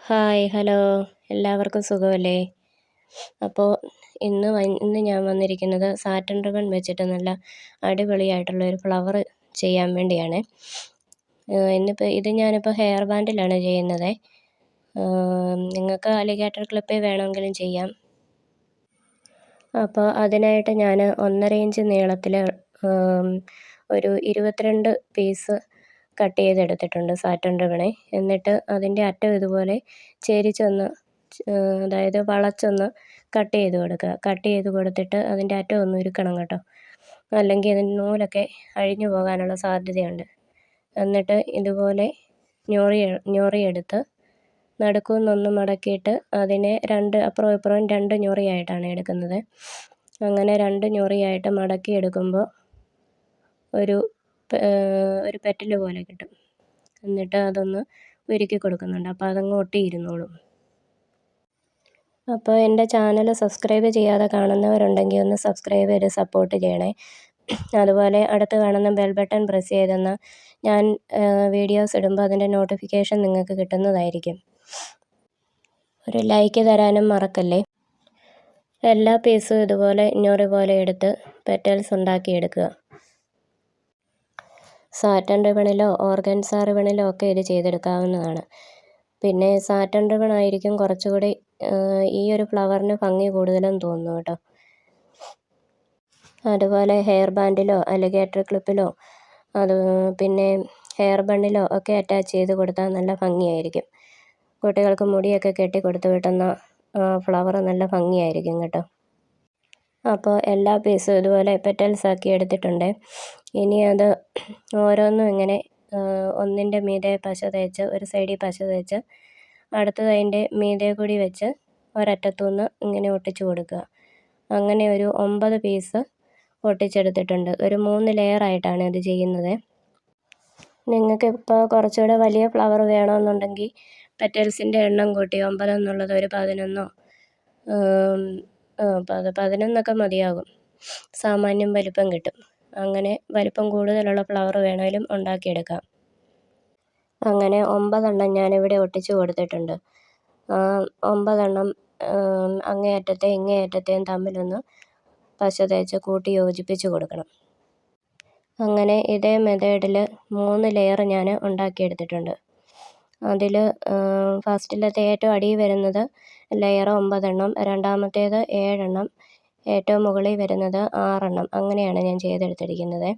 Hi, hello. എല്ലാവർക്കും സുഖമല്ലേ? അപ്പോൾ ഇന്ന് ഞാൻ വന്നിരിക്കുന്നത് സാറ്റൻ റിബൺ വെച്ചിട്ട് നല്ല അടിപൊളിയായിട്ടുള്ളൊരു ഫ്ലവർ ചെയ്യാൻ വേണ്ടിയാണ്. ഞാനിപ്പോൾ ഹെയർ ബാൻഡിലാണ് ചെയ്യുന്നത്. നിങ്ങൾക്ക് അലിഗേറ്റർ ക്ലിപ്പിൽ വേണമെങ്കിലും ചെയ്യാം. അപ്പോൾ അതിനായിട്ട് ഞാൻ 1.5 ഇഞ്ച് നീളത്തിൽ ഒരു 22 പീസ് കട്ട് ചെയ്തെടുത്തിട്ടുണ്ട് സാറ്റൻ റിബണെ. എന്നിട്ട് അതിൻ്റെ അറ്റം ഇതുപോലെ ചെരിച്ചൊന്ന് അതായത് വളച്ചൊന്ന് കട്ട് ചെയ്ത് കൊടുക്കുക. കട്ട് ചെയ്ത് കൊടുത്തിട്ട് അതിൻ്റെ അറ്റം ഒന്ന് ഉരുക്കണം കേട്ടോ, അല്ലെങ്കിൽ അതിൻ്റെ നൂലൊക്കെ അഴിഞ്ഞു പോകാനുള്ള സാധ്യതയുണ്ട്. എന്നിട്ട് ഇതുപോലെ ഞൊറിയെടുത്ത് നടുക്കുനിന്നൊന്ന് മടക്കിയിട്ട് അതിനെ അപ്പുറവും ഇപ്പുറവും 2 ഞൊറിയായിട്ടാണ് എടുക്കുന്നത്. അങ്ങനെ 2 ഞൊറിയായിട്ട് മടക്കിയെടുക്കുമ്പോൾ ഒരു പെറ്റൽ പോലെ കിട്ടും. എന്നിട്ട് അതൊന്ന് ഉരുക്കി കൊടുക്കുന്നുണ്ട്. അപ്പോൾ അതങ്ങ് ഒട്ടിയിരുന്നോളും. അപ്പോൾ എൻ്റെ ചാനൽ സബ്സ്ക്രൈബ് ചെയ്യാതെ കാണുന്നവരുണ്ടെങ്കിൽ ഒന്ന് സബ്സ്ക്രൈബ് ചെയ്ത് സപ്പോർട്ട് ചെയ്യണേ. അതുപോലെ അടുത്ത് കാണുന്ന ബെൽ ബട്ടൺ പ്രസ് ചെയ്തെന്നാൽ ഞാൻ വീഡിയോസ് ഇടുമ്പോൾ അതിൻ്റെ നോട്ടിഫിക്കേഷൻ നിങ്ങൾക്ക് കിട്ടുന്നതായിരിക്കും. ഒരു ലൈക്ക് തരാനും മറക്കല്ലേ. എല്ലാ പീസും ഇതുപോലെ ഞൊറി പോലെ എടുത്ത് പെറ്റൽസ് ഉണ്ടാക്കിയെടുക്കുക. സാറ്റൻ റിബണിലോ ഓർഗൻസ റിബണിലോ ഒക്കെ ഇത് ചെയ്തെടുക്കാവുന്നതാണ്. പിന്നെ സാറ്റൻ റിബൺ ആയിരിക്കും കുറച്ചുകൂടി ഈ ഒരു ഫ്ലവറിന് ഭംഗി കൂടുതലെന്ന് തോന്നുന്നു കേട്ടോ. അതുപോലെ ഹെയർ ബാൻഡിലോ അലിഗേറ്റർ ക്ലിപ്പിലോ പിന്നെ ഹെയർ ബണ്ണിലോ ഒക്കെ അറ്റാച്ച് ചെയ്ത് കൊടുത്താൽ നല്ല ഭംഗിയായിരിക്കും. കുട്ടികൾക്ക് മുടിയൊക്കെ കെട്ടി കൊടുത്ത് കിട്ടുന്ന ഫ്ലവർ നല്ല ഭംഗിയായിരിക്കും കേട്ടോ. അപ്പോൾ എല്ലാ പീസും ഇതുപോലെ പെറ്റൽസ് ആക്കി എടുത്തിട്ടുണ്ട്. ഇനി അത് ഓരോന്നും ഇങ്ങനെ ഒന്നിൻ്റെ മീതെ പശ തേച്ച് ഒരു സൈഡിൽ പശ തേച്ച് അടുത്തത് അതിൻ്റെ മീതെ കൂടി വെച്ച് ഒരറ്റത്തുനിന്ന് ഇങ്ങനെ ഒട്ടിച്ചു കൊടുക്കുക. അങ്ങനെ ഒരു 9 പീസ് ഒട്ടിച്ചെടുത്തിട്ടുണ്ട്. ഒരു 3 ലെയറായിട്ടാണ് ഇത് ചെയ്യുന്നത്. നിങ്ങൾക്കിപ്പോൾ കുറച്ചുകൂടെ വലിയ ഫ്ലവർ വേണമെന്നുണ്ടെങ്കിൽ പെറ്റൽസിൻ്റെ എണ്ണം കൂട്ടി 9 എന്നുള്ളത് ഒരു 11 11 മതിയാകും. സാമാന്യം വലിപ്പം കിട്ടും. അങ്ങനെ വലിപ്പം കൂടുതലുള്ള ഫ്ലവർ വേണമെങ്കിലും ഉണ്ടാക്കിയെടുക്കാം. അങ്ങനെ 9 ഞാനിവിടെ ഒട്ടിച്ചു കൊടുത്തിട്ടുണ്ട്. 9 അങ്ങേയറ്റത്തെയും ഇങ്ങേയറ്റത്തെയും തമ്മിലൊന്ന് പശ തേച്ച് കൂട്ടി യോജിപ്പിച്ച് കൊടുക്കണം. അങ്ങനെ ഇതേ മെത്തേഡിൽ 3 ലെയർ ഞാൻ ഉണ്ടാക്കിയെടുത്തിട്ടുണ്ട്. അതിൽ ഫസ്റ്റിലത്തെ ഏറ്റവും അടിയിൽ വരുന്നത് ലെയർ 9, രണ്ടാമത്തേത് 7, ഏറ്റവും മുകളിൽ വരുന്നത് 6. അങ്ങനെയാണ് ഞാൻ ചെയ്തെടുത്തിരിക്കുന്നത്.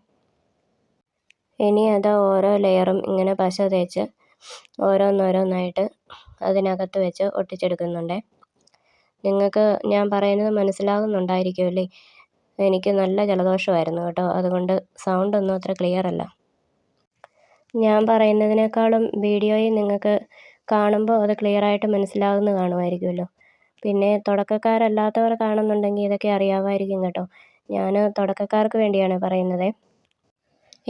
ഇനി അത് ഓരോ ലെയറും ഇങ്ങനെ പശ തേച്ച് ഓരോന്നോരോന്നായിട്ട് അതിനകത്ത് വെച്ച് ഒട്ടിച്ചെടുക്കുന്നുണ്ട്. നിങ്ങൾക്ക് ഞാൻ പറയുന്നത് മനസ്സിലാകുന്നുണ്ടായിരിക്കുമല്ലേ? എനിക്ക് നല്ല ജലദോഷമായിരുന്നു കേട്ടോ, അതുകൊണ്ട് സൗണ്ടൊന്നും അത്ര ക്ലിയർ അല്ല. ഞാൻ പറയുന്നതിനേക്കാളും വീഡിയോയിൽ നിങ്ങൾക്ക് കാണുമ്പോൾ അത് ക്ലിയറായിട്ട് കാണുമായിരിക്കുമല്ലോ. പിന്നെ തുടക്കക്കാരല്ലാത്തവർ കാണുന്നുണ്ടെങ്കിൽ ഇതൊക്കെ അറിയാമായിരിക്കും കേട്ടോ. ഞാൻ തുടക്കക്കാർക്ക് വേണ്ടിയാണ് പറയുന്നത്.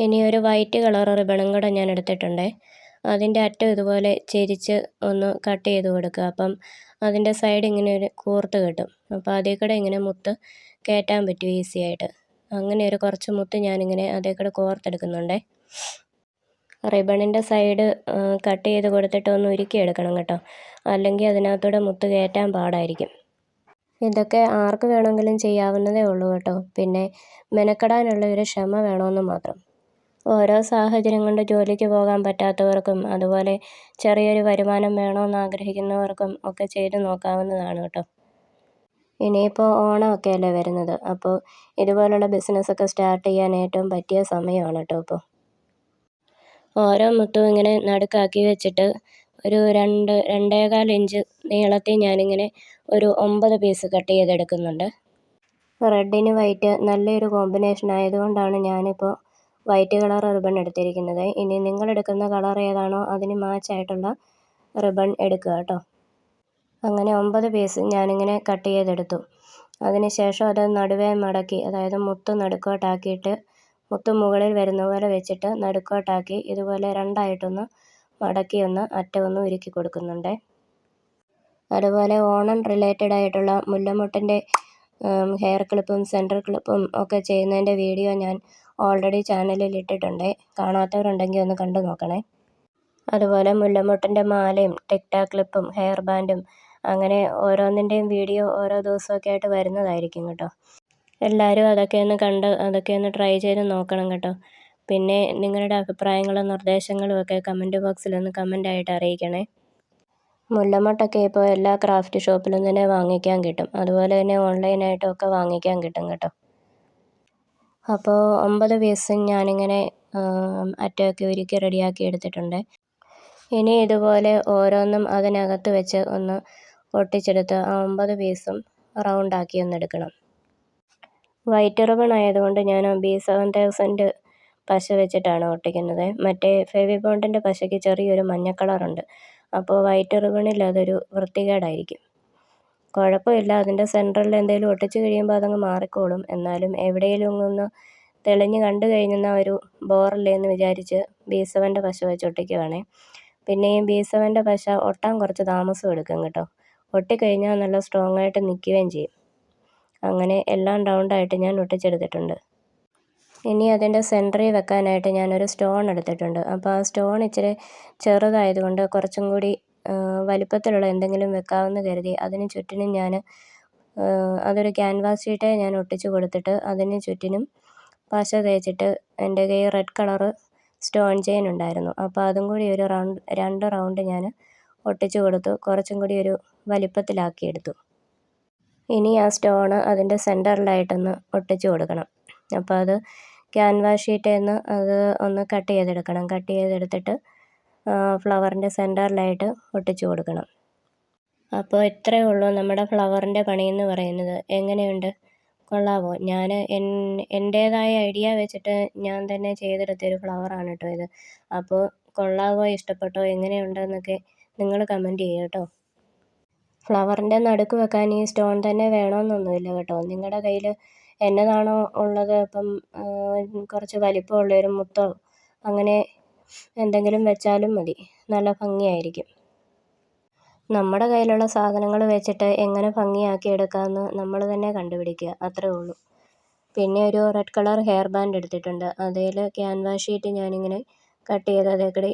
ഇനി ഒരു വൈറ്റ് കളർ റിബണും കൂടെ ഞാൻ എടുത്തിട്ടുണ്ട്. അതിൻ്റെ അറ്റം ഇതുപോലെ ചെരിച്ച് ഒന്ന് കട്ട് ചെയ്ത് കൊടുക്കുക. അപ്പം അതിൻ്റെ സൈഡ് ഇങ്ങനെ ഒരു കൂർത്ത് കിട്ടും. അപ്പോൾ അതിൽ കൂടെ ഇങ്ങനെ മുത്ത് കയറ്റാൻ പറ്റും ഈസി ആയിട്ട്. അങ്ങനെ ഒരു കുറച്ച് മുത്ത് ഞാനിങ്ങനെ അതിൽ കൂടെ കോർത്തെടുക്കുന്നുണ്ട്. റിബണിൻ്റെ സൈഡ് കട്ട് ചെയ്ത് കൊടുത്തിട്ട് ഒന്ന് ഉരുക്കിയെടുക്കണം കേട്ടോ, അല്ലെങ്കിൽ അതിനകത്തൂടെ മുത്ത് കയറ്റാൻ പാടായിരിക്കും. ഇതൊക്കെ ആർക്ക് വേണമെങ്കിലും ചെയ്യാവുന്നതേ ഉള്ളൂ കേട്ടോ. പിന്നെ മെനക്കെടാനുള്ള ഒരു ക്ഷമ വേണമെന്ന് മാത്രം. ഓരോ സാഹചര്യം കൊണ്ട് ജോലിക്ക് പോകാൻ പറ്റാത്തവർക്കും അതുപോലെ ചെറിയൊരു വരുമാനം വേണമെന്ന് ആഗ്രഹിക്കുന്നവർക്കും ഒക്കെ ചെയ്ത് നോക്കാവുന്നതാണ് കേട്ടോ. ഇനിയിപ്പോൾ ഓണമൊക്കെ അല്ലേ വരുന്നത്. അപ്പോൾ ഇതുപോലുള്ള ബിസിനസ്സൊക്കെ സ്റ്റാർട്ട് ചെയ്യാൻ ഏറ്റവും പറ്റിയ സമയമാണ് കേട്ടോ ഇപ്പോൾ. ഓരോ മുത്തും ഇങ്ങനെ നടുക്കാക്കി വെച്ചിട്ട് ഒരു 2-2.25 ഇഞ്ച് നീളത്തിൽ ഞാനിങ്ങനെ ഒരു 9 പീസ് കട്ട് ചെയ്തെടുക്കുന്നുണ്ട്. റെഡിന് വൈറ്റ് നല്ലൊരു കോമ്പിനേഷൻ ആയതുകൊണ്ടാണ് ഞാനിപ്പോൾ വൈറ്റ് കളർ റിബൺ എടുത്തിരിക്കുന്നത്. ഇനി നിങ്ങളെടുക്കുന്ന കളർ ഏതാണോ അതിന് മാച്ചായിട്ടുള്ള റിബൺ എടുക്കുക കേട്ടോ. അങ്ങനെ 9 പീസ് ഞാനിങ്ങനെ കട്ട് ചെയ്തെടുത്തു. അതിന് ശേഷം അത് നടുവേ മടക്കി, അതായത് മുത്ത് നടുക്കോട്ടാക്കിയിട്ട് മുത്ത് മുകളിൽ വരുന്ന പോലെ വെച്ചിട്ട് നടുക്കോട്ടാക്കി ഇതുപോലെ 2ആയിട്ടൊന്ന് മടക്കി അറ്റമൊന്ന് ഉരുക്കി കൊടുക്കുന്നുണ്ട്. അതുപോലെ ഓണം റിലേറ്റഡ് ആയിട്ടുള്ള മുല്ലമുട്ടിൻ്റെ ഹെയർ ക്ലിപ്പും സെൻറ്റർ ക്ലിപ്പും ഒക്കെ ചെയ്യുന്നതിൻ്റെ വീഡിയോ ഞാൻ ഓൾറെഡി ചാനലിൽ ഇട്ടിട്ടുണ്ട്. കാണാത്തവരുണ്ടെങ്കിൽ ഒന്ന് കണ്ടു നോക്കണേ. അതുപോലെ മുല്ലമൊട്ടിൻ്റെ മാലയും ടിക് ടാക് ക്ലിപ്പും ഹെയർ ബാൻഡും അങ്ങനെ ഓരോന്നിൻ്റെയും വീഡിയോ ഓരോ ദിവസമൊക്കെ ആയിട്ട് വരുന്നതായിരിക്കും കേട്ടോ. എല്ലാവരും അതൊക്കെ ഒന്ന് ട്രൈ ചെയ്ത് നോക്കണം കേട്ടോ. പിന്നെ നിങ്ങളുടെ അഭിപ്രായങ്ങളും നിർദ്ദേശങ്ങളും ഒക്കെ കമൻറ്റ് ബോക്സിലൊന്ന് കമൻ്റായിട്ട് അറിയിക്കണേ. മുല്ലമൊട്ടൊക്കെ ഇപ്പോൾ എല്ലാ ക്രാഫ്റ്റ് ഷോപ്പിലും തന്നെ വാങ്ങിക്കാൻ കിട്ടും. അതുപോലെ തന്നെ ഓൺലൈനായിട്ടും ഒക്കെ വാങ്ങിക്കാൻ കിട്ടും കേട്ടോ. അപ്പോൾ 9 പീസും ഞാനിങ്ങനെ അറ്റമൊക്കെ ഉരുക്കി റെഡിയാക്കി എടുത്തിട്ടുണ്ട്. ഇനി ഇതുപോലെ ഓരോന്നും അതിനകത്ത് വെച്ച് ഒന്ന് ഒട്ടിച്ചെടുത്ത് ആ 9 പീസും റൗണ്ടാക്കി ഒന്നെടുക്കണം. വൈറ്റ് റിബൺ ആയതുകൊണ്ട് ഞാൻ B7000 പശ വെച്ചിട്ടാണ് ഒട്ടിക്കുന്നത്. മറ്റേ ഫെവിബോണ്ടിൻ്റെ പശയ്ക്ക് ചെറിയൊരു മഞ്ഞ കളറുണ്ട്. അപ്പോൾ വൈറ്റ് റിബണിൽ അതൊരു വൃത്തികേടായിരിക്കും. കുഴപ്പമില്ല, അതിൻ്റെ സെൻറ്ററിൽ എന്തെങ്കിലും ഒട്ടിച്ച് കഴിയുമ്പോൾ അതങ്ങ് മാറിക്കോളും. എന്നാലും എവിടെയെങ്കിലും ഒന്ന് തെളിഞ്ഞ് കണ്ടു കഴിഞ്ഞെന്ന ഒരു ബോറല്ലേ എന്ന് വിചാരിച്ച് B7 പശ വെച്ച് ഒട്ടിക്കുവാണേ. പിന്നെ ഈ B7 പശ ഒട്ടാൻ കുറച്ച് താമസം എടുക്കും കേട്ടോ. ഒട്ടിക്കഴിഞ്ഞാൽ നല്ല സ്ട്രോങ് ആയിട്ട് നിൽക്കുകയും ചെയ്യും. അങ്ങനെ എല്ലാം റൗണ്ടായിട്ട് ഞാൻ ഒട്ടിച്ചെടുത്തിട്ടുണ്ട്. ഇനി അതിൻ്റെ സെൻറ്ററിൽ വെക്കാനായിട്ട് ഞാനൊരു സ്റ്റോൺ എടുത്തിട്ടുണ്ട്. അപ്പോൾ ആ സ്റ്റോൺ ഇച്ചിരി ചെറുതായതുകൊണ്ട് കുറച്ചും കൂടി വലിപ്പത്തിലുള്ള എന്തെങ്കിലും വെക്കാമെന്ന് കരുതി അതിന് ചുറ്റിനും ഞാൻ അതൊരു ക്യാൻവാസ് ഷീറ്റേ ഞാൻ ഒട്ടിച്ച് കൊടുത്തിട്ട് അതിന് ചുറ്റിനും പശ തേച്ചിട്ട് എൻ്റെ കയ്യിൽ റെഡ് കളറ് സ്റ്റോൺ ചെയിൻ ഉണ്ടായിരുന്നു. അപ്പോൾ അതും കൂടി ഒരു 2 റൗണ്ട് ഞാൻ ഒട്ടിച്ച് കൊടുത്തു. കുറച്ചും കൂടി ഒരു വലിപ്പത്തിലാക്കിയെടുത്തു. ഇനി ആ സ്റ്റോണ് അതിൻ്റെ സെൻറ്ററിലായിട്ടൊന്ന് ഒട്ടിച്ച് കൊടുക്കണം. അപ്പോൾ അത് ക്യാൻവാസ് ഷീറ്റിൽ നിന്ന് അത് ഒന്ന് കട്ട് ചെയ്തെടുക്കണം. കട്ട് ചെയ്തെടുത്തിട്ട് ഫ്ലവറിൻ്റെ സെൻറ്ററിലായിട്ട് ഒട്ടിച്ച് കൊടുക്കണം. അപ്പോൾ ഇത്രയേ ഉള്ളൂ നമ്മുടെ ഫ്ലവറിൻ്റെ പണിയെന്ന് പറയുന്നത്. എങ്ങനെയുണ്ട്? കൊള്ളാമോ? ഞാൻ എൻ്റേതായ ഐഡിയ വെച്ചിട്ട് ഞാൻ തന്നെ ചെയ്തെടുത്തൊരു ഫ്ലവറാണ് കേട്ടോ ഇത്. അപ്പോൾ കൊള്ളാമോ, ഇഷ്ടപ്പെട്ടോ, എങ്ങനെയുണ്ടെന്നൊക്കെ നിങ്ങൾ കമൻറ്റ് ചെയ്യുക കേട്ടോ. ഫ്ലവറിൻ്റെ നടുക്ക് വെക്കാൻ ഈ സ്റ്റോൺ തന്നെ വേണമെന്നൊന്നുമില്ല കേട്ടോ. നിങ്ങളുടെ കയ്യിൽ എന്നതാണോ ഉള്ളത്, ഇപ്പം കുറച്ച് വലിപ്പമുള്ളൊരു മുത്തോ അങ്ങനെ എന്തെങ്കിലും വെച്ചാലും മതി, നല്ല ഭംഗിയായിരിക്കും. നമ്മുടെ കയ്യിലുള്ള സാധനങ്ങൾ വെച്ചിട്ട് എങ്ങനെ ഭംഗിയാക്കി എടുക്കാമെന്ന് നമ്മൾ തന്നെ കണ്ടുപിടിക്കുക, അത്രേ ഉള്ളൂ. പിന്നെ ഒരു റെഡ് കളർ ഹെയർ ബാൻഡ് എടുത്തിട്ടുണ്ട്. അതിൽ ക്യാൻവാസ് ഷീറ്റ് ഞാനിങ്ങനെ കട്ട് ചെയ്ത് അതേക്കടി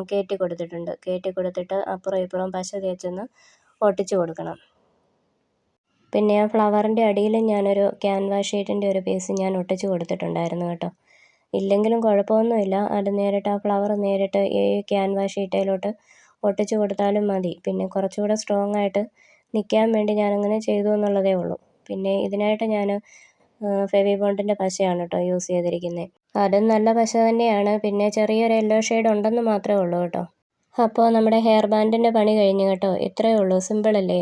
കയറ്റി കൊടുത്തിട്ടുണ്ട്. കയറ്റി കൊടുത്തിട്ട് അപ്പുറം ഇപ്പുറം പശ തേച്ചൊന്ന് ഒട്ടിച്ച് കൊടുക്കണം. പിന്നെ ആ ഫ്ലവറിൻ്റെ അടിയിലും ഞാനൊരു ക്യാൻവാസ് ഷീറ്റിൻ്റെ ഒരു പീസ് ഞാൻ ഒട്ടിച്ച് കൊടുത്തിട്ടുണ്ടായിരുന്നു കേട്ടോ. ഇല്ലെങ്കിലും കുഴപ്പമൊന്നുമില്ല, അത് നേരിട്ട് ആ ഫ്ലവർ നേരിട്ട് ഈ ക്യാൻവാസ് ഷീറ്റിലോട്ട് ഒട്ടിച്ച് കൊടുത്താലും മതി. പിന്നെ കുറച്ചുകൂടെ സ്ട്രോങ് ആയിട്ട് നിൽക്കാൻ വേണ്ടി ഞാനങ്ങനെ ചെയ്തു എന്നുള്ളതേ ഉള്ളൂ. പിന്നെ ഇതിനായിട്ട് ഞാൻ ഫെവിബോണ്ടിൻ്റെ പശയാണ് കേട്ടോ യൂസ് ചെയ്തിരിക്കുന്നത്. അതും നല്ല പശ തന്നെയാണ്. പിന്നെ ചെറിയൊരു യെല്ലോ ഷെയ്ഡ് ഉണ്ടെന്ന് മാത്രമേ ഉള്ളൂ കേട്ടോ. അപ്പോൾ നമ്മുടെ ഹെയർ ബാൻഡിൻ്റെ പണി കഴിഞ്ഞു കേട്ടോ. ഇത്രയേ ഉള്ളൂ, സിമ്പിളല്ലേ?